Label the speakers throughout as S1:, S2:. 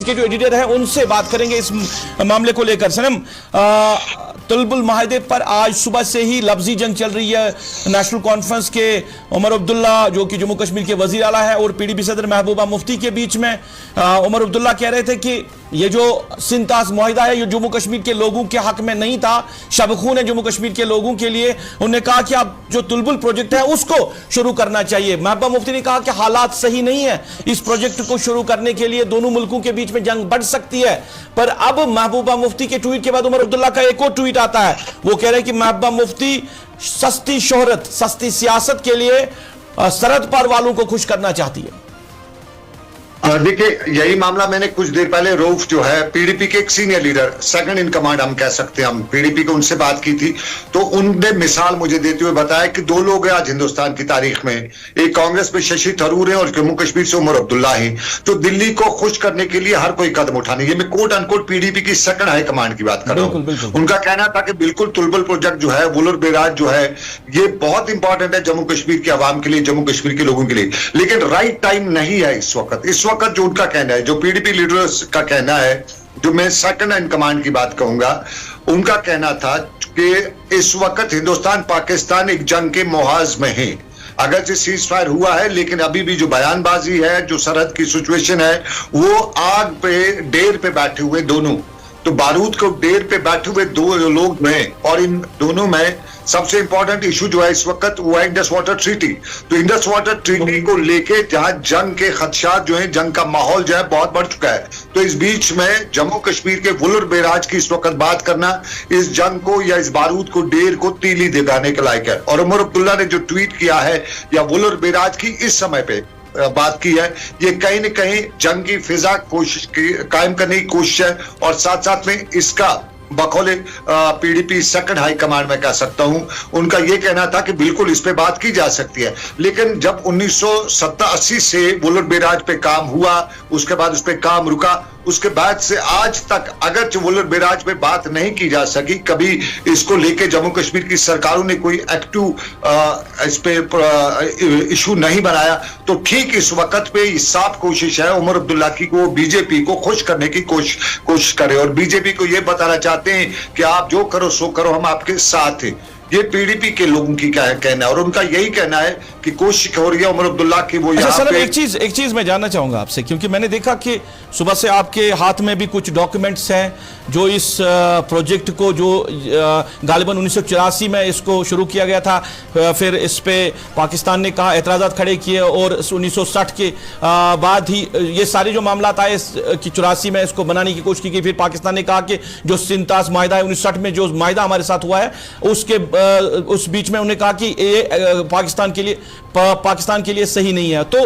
S1: के जो एडिटर हैं उनसे बात करेंगे इस मामले को लेकर। सनम, तुलबुल माहिदे पर आज सुबह से ही लफ्जी जंग चल रही है। नेशनल कॉन्फ्रेंस के उमर अब्दुल्ला जो कि जम्मू कश्मीर के वजीर आला है और पीडीपी सदर महबूबा मुफ्ती के बीच में उमर अब्दुल्ला कह रहे थे कि ये जो सिंतास मुआहिदा है ये जम्मू कश्मीर के लोगों के हक में नहीं था, शबखून है जम्मू कश्मीर के लोगों के लिए। उन्होंने कहा कि अब जो तुलबुल प्रोजेक्ट है उसको शुरू करना चाहिए। महबूबा मुफ्ती ने कहा कि हालात सही नहीं है, इस प्रोजेक्ट को शुरू करने के लिए दोनों मुल्कों के बीच में जंग बढ़ सकती है। पर अब महबूबा मुफ्ती के ट्वीट के बाद उमर अब्दुल्ला का एक और ट्वीट आता है, वो कह रहे हैं कि महबूबा मुफ्ती सस्ती शोहरत, सस्ती सियासत के लिए सरहद पार वालों को खुश करना चाहती है।
S2: देखिए, यही मामला मैंने कुछ देर पहले रऊफ जो है पीडीपी के एक senior leader, second in command हम कह सकते हैं, हम पीडीपी को उनसे बात की थी तो उनने मिसाल मुझे देते हुए बताया कि दो लोग हैं आज हिंदुस्तान की तारीख में, एक कांग्रेस में शशि थरूर है और जम्मू कश्मीर से उमर अब्दुल्ला है, तो दिल्ली को खुश करने के लिए हर कोई कदम उठाने। ये मैं कोट अनकोट पीडीपी की सेकंड हाई कमांड की बात कर रहा हूं। उनका कहना था कि बिल्कुल तुलबुल प्रोजेक्ट जो है, वुलर बैराज जो है, ये बहुत इंपॉर्टेंट है जम्मू कश्मीर के अवाम के लिए, जम्मू कश्मीर के लोगों के लिए, लेकिन राइट टाइम नहीं है इस वक्त जो उनका कहना है, जो पीडीपी लीडर्स का कहना है, जो मैं सेकंड इन कमांड की बात कहूंगा, उनका कहना था कि इस वक्त हिंदुस्तान पाकिस्तान एक जंग के मुहाज में है। अगर से सीज फायर हुआ है लेकिन अभी भी जो बयानबाजी है, जो सरहद की सिचुएशन है, वो आग पे डेर पे बैठे हुए दोनों, तो बारूद को डेर पे बैठे हुए दो लोग में, और इन दोनों में सबसे इंपॉर्टेंट इशू जो है इस वक्त वो है इंडस वाटर ट्रीटी। तो इंडस वाटर ट्रीटी को लेके जहां जंग के खदशात जो है, जंग का माहौल जो है बहुत बढ़ चुका है, तो इस बीच में जम्मू कश्मीर के वुलर बैराज की इस वक्त बात करना इस जंग को या इस बारूद को, डेर को तीली दिलाने के लायक है। और उमर अब्दुल्ला ने जो ट्वीट किया है या वुलर बैराज की इस समय पे बात की है, ये कहीं न कहीं जंग की फिजा कायम करने की कोशिश है, और साथ साथ में इसका बकौले पीडीपी सेकंड हाई कमांड में कह सकता हूं, उनका यह कहना था कि बिल्कुल इस पे बात की जा सकती है। लेकिन जब 1987 से वुलर बैराज पे काम हुआ, उसके बाद उस पे काम रुका, उसके बाद से आज तक अगर वुलर बैराज पे बात नहीं की जा सकी, कभी इसको लेके जम्मू कश्मीर की सरकारों ने कोई एक्टिव इस पे इशू नहीं बनाया, तो ठीक इस वक्त पे साफ कोशिश है उमर अब्दुल्ला की को बीजेपी को खुश करने की कोशिश करे और बीजेपी को यह बताना चाहते हैं कि आप जो करो सो करो, हम आपके साथ हैं। ये पीडीपी के लोगों की कहना है और उनका यही कहना है कि कोशिश हो रही है उमर अब्दुल्ला की वो यहाँ पे।
S1: एक चीज मैं जानना चाहूंगा आपसे, क्योंकि मैंने देखा कि सुबह से आपके हाथ में भी कुछ डॉक्यूमेंट्स हैं जो इस प्रोजेक्ट को, जो गालिबन 1984 में इसको शुरू किया गया था, फिर इस पे पाकिस्तान ने कहा एतराज़ात खड़े किए और 1960 के बाद ही ये सारे जो मामला आए कि 84 में इसको बनाने की कोशिश की गई, फिर पाकिस्तान ने कहा कि जो सिंतास माहिदा है 1960 में जो माहिदा हमारे साथ हुआ है उसके उस बीच में उन्होंने कहा कि ये पाकिस्तान के लिए सही नहीं है। तो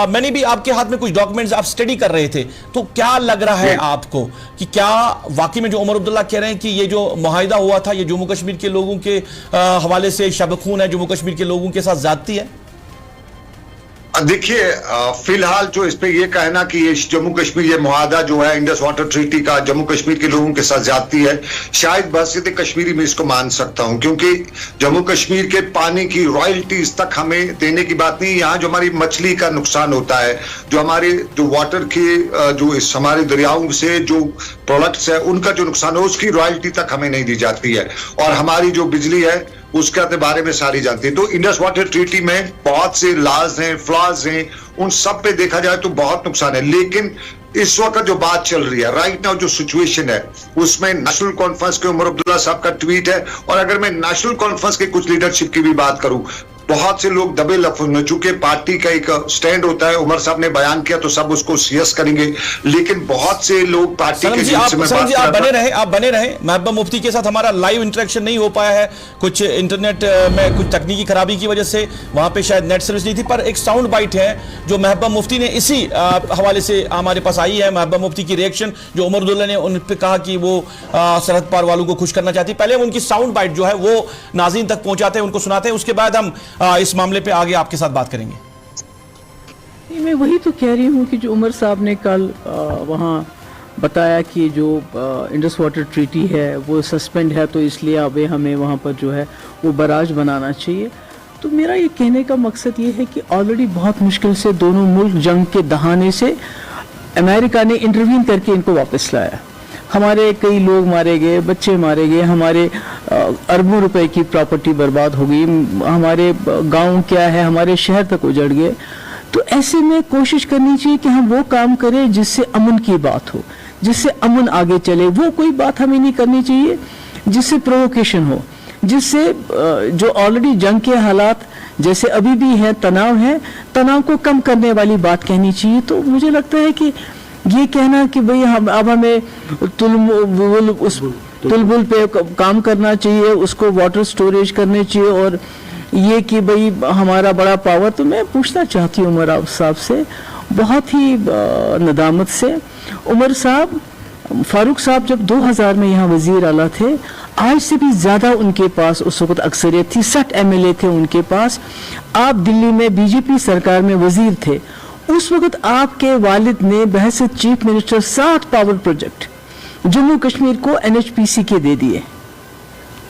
S1: मैंने भी आपके हाथ में कुछ डॉक्यूमेंट्स आप स्टडी कर रहे थे, तो क्या लग रहा है आपको कि क्या वाकई में जो उमर अब्दुल्ला कह रहे हैं कि ये जो मुआहिदा हुआ था ये जम्मू कश्मीर के लोगों के हवाले से शबखून है, जम्मू कश्मीर के लोगों के साथ ज्यादती है?
S2: देखिए, फिलहाल जो इस पे ये कहना कि ये जम्मू कश्मीर ये मुआहदा जो है इंडस वाटर ट्रीटी का जम्मू कश्मीर के लोगों के साथ ज्यादती है, शायद बहसीत कश्मीरी में इसको मान सकता हूं, क्योंकि जम्मू कश्मीर के पानी की रॉयल्टीज तक हमें देने की बात नहीं। यहाँ जो हमारी मछली का नुकसान होता है, जो हमारे जो वाटर के जो इस हमारे दरियाओं से जो प्रोडक्ट्स है उनका जो नुकसान है उसकी रॉयल्टी तक हमें नहीं दी जाती है, और हमारी जो बिजली है उसके बारे में सारी जानती है। तो इंडस वाटर ट्रीटी में बहुत से लॉज हैं, फ्लॉज हैं, उन सब पे देखा जाए तो बहुत नुकसान है। लेकिन इस वक्त जो बात चल रही है, राइट नाउ जो सिचुएशन है, उसमें नेशनल कॉन्फ्रेंस के उमर अब्दुल्ला साहब का ट्वीट है, और अगर मैं नेशनल कॉन्फ्रेंस के कुछ लीडरशिप की भी बात करूं, बहुत से लोग दबे लफ्ज में, चूंकि पार्टी का एक स्टैंड होता है, उमर साहब ने बयान किया तो सब उसको सीएस करेंगे, लेकिन बहुत से लोग पार्टी के
S1: आप बने रहे महबूबा मुफ्ती के साथ हमारा लाइव इंटरेक्शन नहीं हो पाया है, कुछ इंटरनेट में कुछ तकनीकी खराबी की वजह से वहां पे शायद नेट सर्विस नहीं थी, पर एक साउंड बाइट है जो महबूबा मुफ्ती ने इसी हवाले से हमारे पास आई है। महबूबा मुफ्ती की रिएक्शन जो उमर अब्दुल्ला ने उन पर कहा कि वो सरहद पार वालों को खुश करना चाहती, पहले उनकी साउंड बाइट जो है वो नाज़रीन तक पहुंचाते हैं, उनको सुनाते हैं, उसके बाद हम इस मामले पे आगे आपके साथ बात करेंगे।
S3: मैं वही तो कह रही हूँ कि जो उमर साहब ने कल वहाँ बताया कि जो इंडस वाटर ट्रीटी है वो सस्पेंड है, तो इसलिए अब हमें वहाँ पर जो है वो बराज बनाना चाहिए। तो मेरा ये कहने का मकसद ये है कि ऑलरेडी बहुत मुश्किल से दोनों मुल्क जंग के दहाने से अमेरिका ने इंटरवीन करके इनको वापस लाया। हमारे कई लोग मारे गए, बच्चे मारे गए, हमारे अरबों रुपए की प्रॉपर्टी बर्बाद हो गई, हमारे गांव क्या है, हमारे शहर तक उजड़ गए। तो ऐसे में कोशिश करनी चाहिए कि हम वो काम करें जिससे अमन की बात हो, जिससे अमन आगे चले। वो कोई बात हमें नहीं करनी चाहिए जिससे प्रोवोकेशन हो, जिससे जो ऑलरेडी जंग के हालात जैसे अभी भी है, तनाव को कम करने वाली बात कहनी चाहिए। तो मुझे लगता है कि ये कहना कि भाई हम अब हमें तुलबुल पे काम करना चाहिए, उसको वाटर स्टोरेज करने चाहिए, और ये कि भाई हमारा बड़ा पावर। तो मैं पूछना चाहती हूँ उमर साहब से बहुत ही नदामत से, उमर साहब, फारूक साहब जब 2000 में यहाँ वजीर आला थे, आज से भी ज्यादा उनके पास उस वक्त अक्सरियत थी, 60 MLA थे उनके पास। आप दिल्ली में बीजेपी सरकार में वजीर थे, उस वक्त आपके वालिद ने बहैसियत chief minister 7 power project Jammu Kashmir को NHPC के दे दिए।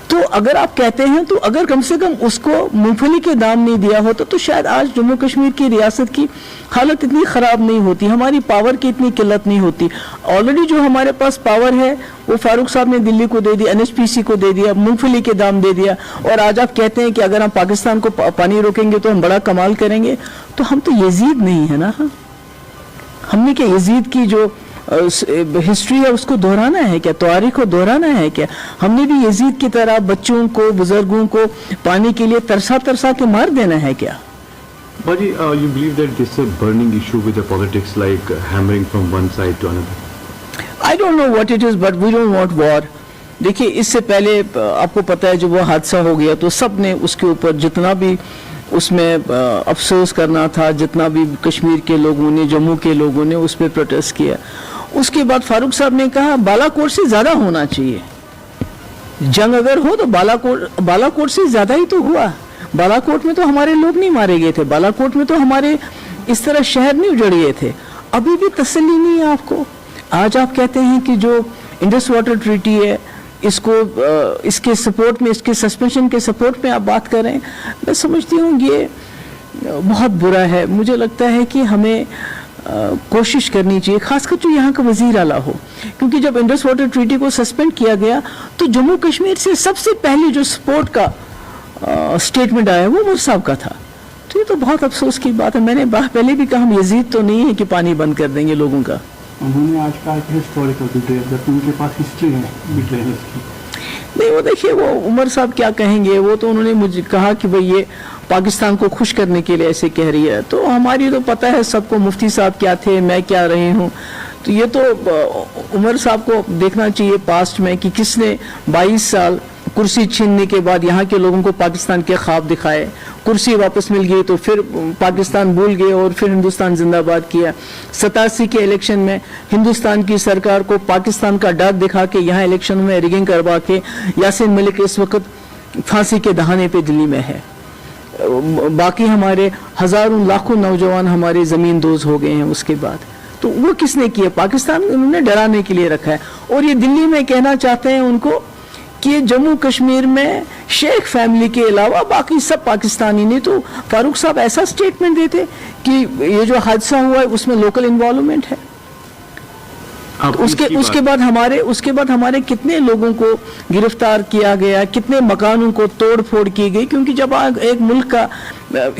S3: तो अगर आप कहते हैं, तो अगर कम से कम उसको मूंगफली के दाम नहीं दिया होता तो शायद आज जम्मू कश्मीर की रियासत की हालत इतनी खराब नहीं होती, हमारी पावर की इतनी किल्लत नहीं होती। ऑलरेडी जो हमारे पास पावर है वो फारूक साहब ने दिल्ली को दे दिया, NHPC को दे दिया, मूंगफली के दाम दे दिया, और आज आप कहते हैं कि अगर हम पाकिस्तान को पानी रोकेंगे तो हम बड़ा कमाल करेंगे। तो हम तो यजीद नहीं है ना, हमने क्या यजीद की जो हिस्ट्री है उसको दोहराना है क्या, तारीख को दोहराना है क्या? हमने भी यजीद की तरह बच्चों को, बुजुर्गों को पानी के लिए तरसा के मार देना है क्या?
S4: Baji, you believe that this is a burning issue with the politics, like hammering from one side to another?
S3: I don't know what it is, but we don't want war. देखिए, इससे पहले आपको पता है जब वो हादसा हो गया तो सब ने उसके ऊपर जितना भी उसमें अफसोस करना था, जितना भी कश्मीर के लोगों ने, जम्मू के लोगों ने उस पर प्रोटेस्ट किया। उसके बाद फारूक साहब ने कहा बालाकोट से ज्यादा होना चाहिए, जंग अगर हो तो बालाकोट से ज्यादा ही तो हुआ। बालाकोट में तो हमारे लोग नहीं मारे गए थे, बालाकोट में तो हमारे इस तरह शहर नहीं उजड़ गए थे। अभी भी तसल्ली नहीं है आपको। आज आप कहते हैं कि जो इंडस वाटर ट्रीटी है इसको इसके सपोर्ट में, इसके सस्पेंशन के सपोर्ट में आप बात कर रहे हैं। मैं समझती हूँ ये बहुत बुरा है। मुझे लगता है कि हमें कोशिश करनी चाहिए, खासकर जो यहाँ का वजीर आला हो, क्योंकि जब इंडस वाटर ट्रीटी को सस्पेंड किया गया तो जम्मू कश्मीर से सबसे पहले जो सपोर्ट का स्टेटमेंट आया वो उमर साहब का था। तो ये तो बहुत अफसोस की बात है। मैंने पहले भी कहा हम यजीद तो नहीं है कि पानी बंद कर देंगे लोगों का।
S5: उन्होंने आज कहा कि हिस्टोरिकल बिट्रेयल, जबकि उनके पास हिस्ट्री है बिट्रेयल की।
S3: नहीं, वो देखिए, वो उमर साहब क्या कहेंगे, वो तो उन्होंने मुझे कहा कि भाई ये पाकिस्तान को खुश करने के लिए ऐसे कह रही है। तो हमारी तो पता है सबको, मुफ्ती साहब क्या थे, मैं क्या रही हूँ। तो ये तो उमर साहब को देखना चाहिए पास्ट में कि किसने 22 साल कुर्सी छीनने के बाद यहाँ के लोगों को पाकिस्तान के ख्वाब दिखाए, कुर्सी वापस मिल गई तो फिर पाकिस्तान भूल गए और फिर हिंदुस्तान जिंदाबाद किया। 87 के इलेक्शन में हिंदुस्तान की सरकार को पाकिस्तान का डर दिखा के यहाँ इलेक्शन में रिगिंग करवा के यासीन मलिक इस वक्त फांसी के दहाने पे दिल्ली में है। बाकी हमारे हजारों लाखों नौजवान हमारे जमीन दोज हो गए हैं उसके बाद। तो वो किसने किया? पाकिस्तान उन्होंने डराने के लिए रखा है। और ये दिल्ली में कहना चाहते हैं उनको कि जम्मू कश्मीर में शेख फैमिली के अलावा बाकी सब पाकिस्तानी ने। तो फारूक साहब ऐसा स्टेटमेंट देते कि ये जो हादसा हुआ है उसमें लोकल इन्वॉल्वमेंट है। तो उसके बाद हमारे कितने लोगों को गिरफ्तार किया गया, कितने मकानों को तोड़ फोड़ की गई। क्योंकि जब एक मुल्क का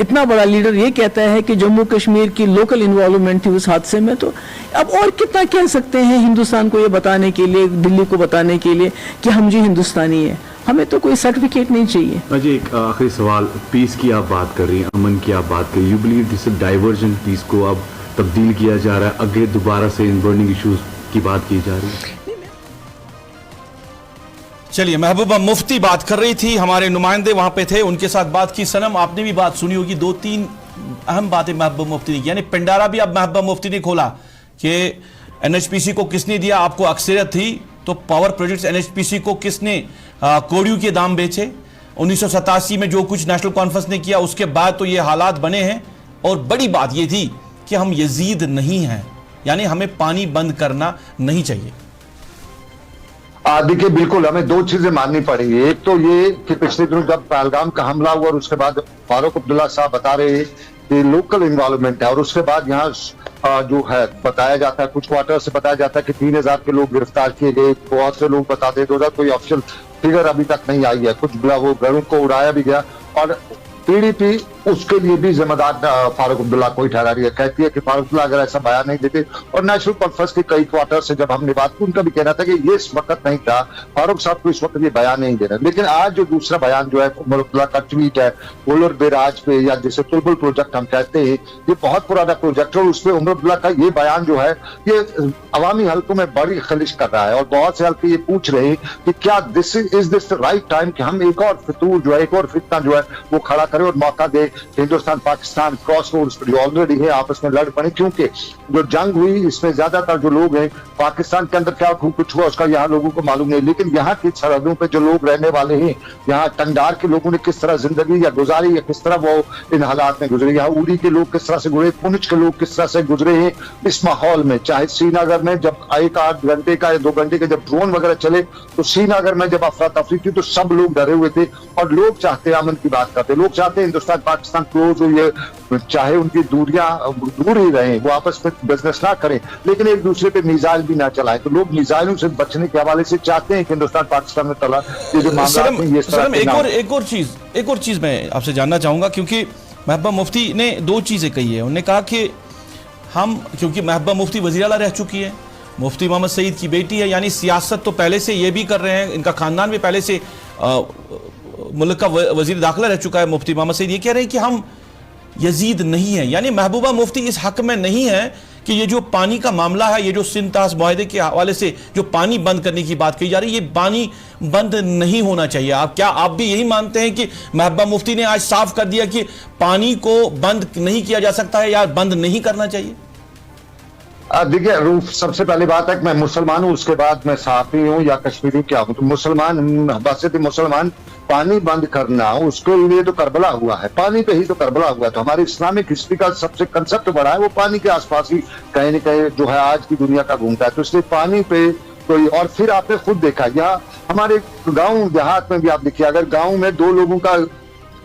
S3: इतना बड़ा लीडर ये कहता है कि जम्मू कश्मीर की लोकल इन्वॉल्वमेंट थी उस हादसे में, तो अब और कितना कह सकते हैं हिंदुस्तान को ये बताने के लिए, दिल्ली को बताने के लिए कि हम जी हिंदुस्तानी है। हमें तो कोई सर्टिफिकेट नहीं चाहिए।
S4: अजय, एक आखिरी सवाल, पीस की आप बात कर रही हैं, अमन की आप बात कर रही हैं। You believe this diversion piece को अब तब्दील किया जा रहा है, आगे दोबारा से इन बर्निंग इश्यूज की बात की जा रही है?
S1: चलिए, महबूबा मुफ्ती बात कर रही थी, हमारे नुमाइंदे वहां पे थे, उनके साथ बात की। सनम, आपने भी बात सुनी होगी, 2-3 अहम बातें महबूबा मुफ्ती ने की। यानी पिंडारा भी अब महबूबा मुफ्ती ने खोला कि NHPC को किसने दिया, आपको अक्सरियत थी तो पावर प्रोजेक्ट्स NHPC को किसने कोड़ियों के दाम बेचे। 1987 में जो कुछ नेशनल कॉन्फ्रेंस ने किया उसके बाद तो ये हालात बने हैं। और बड़ी बात ये थी कि हम यजीद नहीं हैं, यानी हमें पानी बंद करना नहीं चाहिए।
S2: देखिए, बिल्कुल हमें दो चीजें माननी पड़ेंगी। एक तो ये कि पिछले दिनों जब पहलगाम का हमला हुआ और उसके बाद फारूक अब्दुल्ला साहब बता रहे ये लोकल इन्वॉल्वमेंट है। और उसके बाद यहाँ जो है बताया जाता है, कुछ क्वार्टर से बताया जाता है कि 3000 के लोग गिरफ्तार किए गए। बहुत से लोग बताते हैं, कोई ऑफिशियल फिगर अभी तक नहीं आई है। कुछ वो घरों को उड़ाया भी गया और पीडीपी उसके लिए भी जिम्मेदार फारूक अब्दुल्ला को ही ठहरा रही है। कहती है कि फारूक अब्दुल्ला अगर ऐसा बयान नहीं देते, और नेशनल कॉन्फ्रेंस के कई क्वार्टर से जब हमने बात की, उनका भी कहना था कि ये इस वक्त नहीं था, फारूक साहब को इस वक्त ये बयान नहीं देना। लेकिन आज जो दूसरा बयान जो है उमर अब्दुल्ला का ट्वीट है वुलर बेराज पे, या जिसे तुलबुल प्रोजेक्ट हम कहते हैं, ये बहुत पुराना प्रोजेक्ट है और उसपे उमर अब्दुल्ला का ये बयान जो है ये अवामी हल्कों में बड़ी खलिश कर रहा है। और बहुत से हल्के ये पूछ रहे हैं कि क्या this is this the right time कि हम एक और फितूर जो है, एक और फितना जो है वो खड़ा करें और मौका दे हिंदुस्तान पाकिस्तान क्रॉस रोड्स पर जो ऑलरेडी है आपस में लड़ पड़े। क्योंकि जो जंग हुई इसमें ज्यादातर जो लोग हैं पाकिस्तान के अंदर क्या कुछ हुआ उसका यहाँ लोगों को मालूम नहीं, लेकिन यहाँ की सरहदों पे जो लोग रहने वाले हैं, यहाँ टंगडार के लोगों ने किस तरह जिंदगी या गुजारी या किस तरह वो इन हालात में गुजरे, यहाँ उड़ी के लोग किस तरह से गुजरे, पुंछ के लोग किस तरह से गुजरे हैं इस माहौल में। चाहे श्रीनगर में जब 1-8 घंटे का या 2 घंटे के जब ड्रोन वगैरह चले, तो श्रीनगर में जब अफरा तफरी थी तो सब लोग डरे हुए थे और लोग चाहते अमन की बात करते, लोग चाहते हिंदुस्तान पाकिस्तान क्लोज हुई है, चाहे उनकी दूरियां दूर ही रहें, वो आपस में बिजनेस ना करें, लेकिन एक दूसरे पे मिसाइल भी ना चलाएं। तो लोग मिसाइलों से बचने के हवाले से चाहते हैं कि हिंदुस्तान पाकिस्तान में तला ये जो मामला
S1: एक और चीज मैं आपसे जानना चाहूंगा, क्योंकि महबूबा मुफ्ती ने 2 चीजें कही है। उन्होंने कहा कि हम, क्योंकि महबूबा मुफ्ती वज़ीर आला रह चुकी है, मुफ्ती मोहम्मद सईद की बेटी है, यानी सियासत तो पहले से ये भी कर रहे हैं, इनका खानदान भी पहले से मुल्क का वजीर दाखिला रह चुका है। मुफ्ती मोहम्मद सईद ये कह रहे हैं कि हम यजीद नहीं है, यानी महबूबा मुफ्ती इस हक में नहीं है कि ये जो पानी का मामला है, ये जो सिंध तास मुआहदे के हवाले से जो पानी बंद करने की बात कही जा रही है, ये पानी बंद नहीं होना चाहिए। आप भी यही मानते हैं कि महबूबा मुफ्ती ने आज साफ कर दिया कि पानी को बंद नहीं किया जा सकता है या बंद नहीं करना चाहिए?
S2: देखिए रूफ, सबसे पहली बात है कि मैं मुसलमान हूँ, उसके बाद मैं सहाफी हूँ या कश्मीरी क्या हूँ। तो मुसलमान, बसित मुसलमान, पानी बंद करना उसके लिए तो करबला हुआ है, पानी पे ही तो करबला हुआ है। तो हमारी इस्लामिक हिस्ट्री का सबसे कंसेप्ट बड़ा है वो पानी के आसपास ही कहीं न कहीं जो है आज की दुनिया का घूमता है। तो इसलिए पानी पे कोई, और फिर आपने खुद देखा या हमारे गाँव देहात में भी आप देखिए, अगर गाँव में 2 लोगों का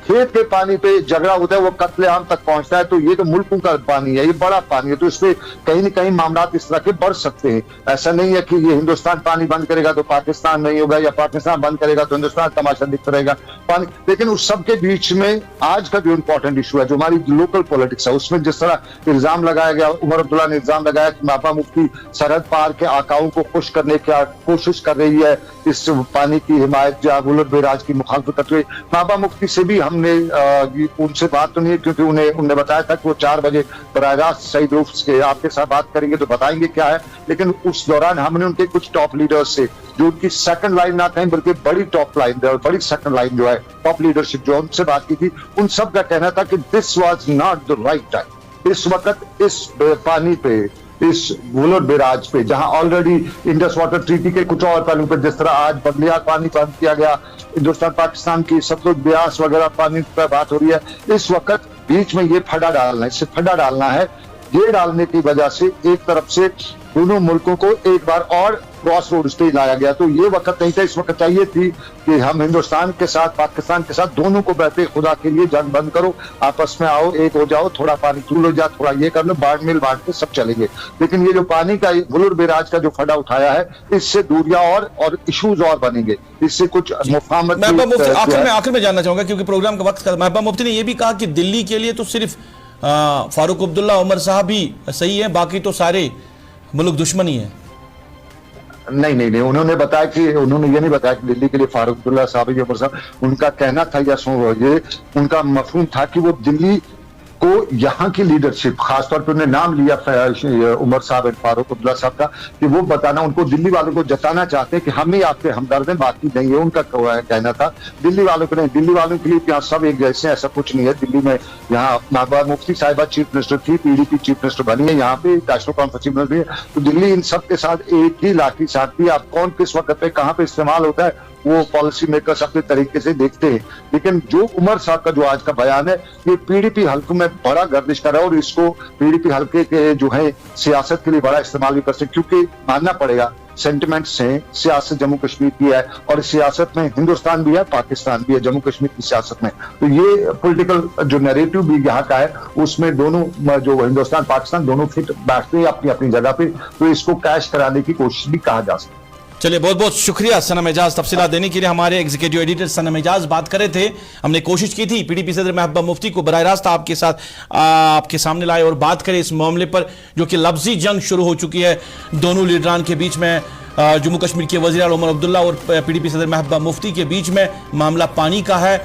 S2: खेत के पानी पे झगड़ा होता है वो कत्लेआम तक पहुंचता है, तो ये तो मुल्कों का पानी है, ये बड़ा पानी है, तो इसमें कहीं न कहीं मामला इस तरह के बढ़ सकते हैं। ऐसा नहीं है कि ये हिंदुस्तान पानी बंद करेगा तो पाकिस्तान नहीं होगा, या पाकिस्तान बंद करेगा तो हिंदुस्तान तमाशा दिखता रहेगा पानी। लेकिन उस सब के बीच में आज का जो इम्पोर्टेंट इशू है, जो हमारी लोकल पॉलिटिक्स है, उसमें जिस तरह इल्जाम लगाया गया, उमर अब्दुल्ला ने इल्जाम लगाया कि महबूबा मुफ्ती सरहद पार के आकाओं को खुश करने की कोशिश कर रही है, इस पानी की हिमायत या वुलर बेराज की मुखालफत करते हुए। महबूबा मुफ्ती से भी हमने उनसे बात तो नहीं है, क्योंकि उन्हें बताया था कि वो 4 बजे बराह रास्त सईद रूफ के आपके साथ बात करेंगे तो बताएंगे क्या है। लेकिन उस दौरान हमने उनके कुछ टॉप लीडर्स से, जो उनकी सेकंड लाइन ना कहें बल्कि बड़ी टॉप लाइन, बड़ी सेकंड लाइन जो है टॉप लीडरशिप, जो उनसे बात की थी, उन सब का कहना था कि this was not the right time. इस वक्त इस पानी पे, इस वुलर बेराज पे, जहां ऑलरेडी इंडस वाटर ट्रीटी के कुछ और पहलू पे, जिस तरह आज बंगलिया पानी बंद किया गया, हिंदुस्तान पाकिस्तान की सतलुज ब्यास वगैरह पानी पर बात हो रही है, इस वक्त बीच में ये फड्डा डालना है, इससे फड्डा डालना है। ये डालने की वजह से एक तरफ से दोनों मुल्कों को एक बार और क्रॉस रोड्स पे लाया गया। तो ये वक्त नहीं था, इस वक्त चाहिए थी कि हम हिंदुस्तान के साथ पाकिस्तान के साथ दोनों को बैठे, खुदा के लिए जंग बंद करो, आपस में आओ, एक हो जाओ, थोड़ा पानी चूल हो जाए, थोड़ा ये कर लो, बाढ़ मिल बांट के सब चलेंगे। लेकिन ये जो पानी का वुलर बेराज का जो फड़ा उठाया है, इससे दूरियां और इशूज और बनेंगे, इससे कुछ मुफाहमत।
S1: आखिर में जानना चाहूंगा, क्योंकि प्रोग्राम का वक्त, महबूबा मुफ्ती ने यह भी कहा कि दिल्ली के लिए तो सिर्फ फारूक अब्दुल्ला, उमर साहब ही सही है, बाकी तो सारे मुल्क दुश्मनी है।
S2: नहीं, उन्होंने बताया कि, उन्होंने ये नहीं बताया कि दिल्ली के लिए फारूक अब्दुल्ला साहब, उमर साहब, उनका कहना था या ये उनका मफहूम था कि वो दिल्ली को यहाँ की लीडरशिप, खासतौर पे उन्होंने नाम लिया उमर साहब और फारूक अब्दुल्ला साहब का, कि वो बताना, उनको दिल्ली वालों को जताना चाहते हैं कि हम ही आपके हमदर्द हैं, बाकी नहीं है, उनका कहना था। दिल्ली वालों को नहीं, दिल्ली वालों के लिए यहाँ सब एक जैसे, ऐसा कुछ नहीं है। दिल्ली में यहाँ महबूबा मुफ्ती साहिबा चीफ मिनिस्टर थी, पीडीपी चीफ मिनिस्टर बनी है, यहाँ पे नेशनल कॉन्फ्रेंस चीफ मिनिस्टर है, तो दिल्ली इन सब के साथ एक ही लाठी साधती है। आप कौन किस वक्त पे कहाँ पे इस्तेमाल होता है वो पॉलिसी मेकर्स अपने तरीके से देखते हैं। लेकिन जो उमर साहब का जो आज का बयान है, ये पीडीपी हल्कों में बड़ा गर्दिश कर रहा है और इसको पीडीपी हल्के के जो है सियासत के लिए बड़ा इस्तेमाल भी कर सकते, क्योंकि मानना पड़ेगा
S6: सेंटिमेंट्स हैं, सियासत जम्मू कश्मीर की है और सियासत में हिंदुस्तान भी है, पाकिस्तान भी है, जम्मू कश्मीर की सियासत में। तो ये पॉलिटिकल जो नैरेटिव भी यहाँ का है उसमें दोनों जो हिंदुस्तान पाकिस्तान दोनों फिट बैठते हैं अपनी अपनी जगह पे, तो इसको कैश कराने की कोशिश भी कहा जा सकता है।
S1: चलिए, बहुत बहुत शुक्रिया सनम एजाज तफसीलात देने के लिए। हमारे एग्जीक्यूटिव एडिटर सनम एजाज बात कर रहे थे। हमने कोशिश की थी पीडीपी सदर महबूबा मुफ्ती को बराह रास्त आपके साथ आपके सामने लाए और बात करें इस मामले पर, जो कि लफ्जी जंग शुरू हो चुकी है दोनों लीडरान के बीच में। जम्मू कश्मीर के वज़ीर आला उमर अब्दुल्ला और पीडीपी सदर महबूबा मुफ्ती के बीच में मामला पानी का है।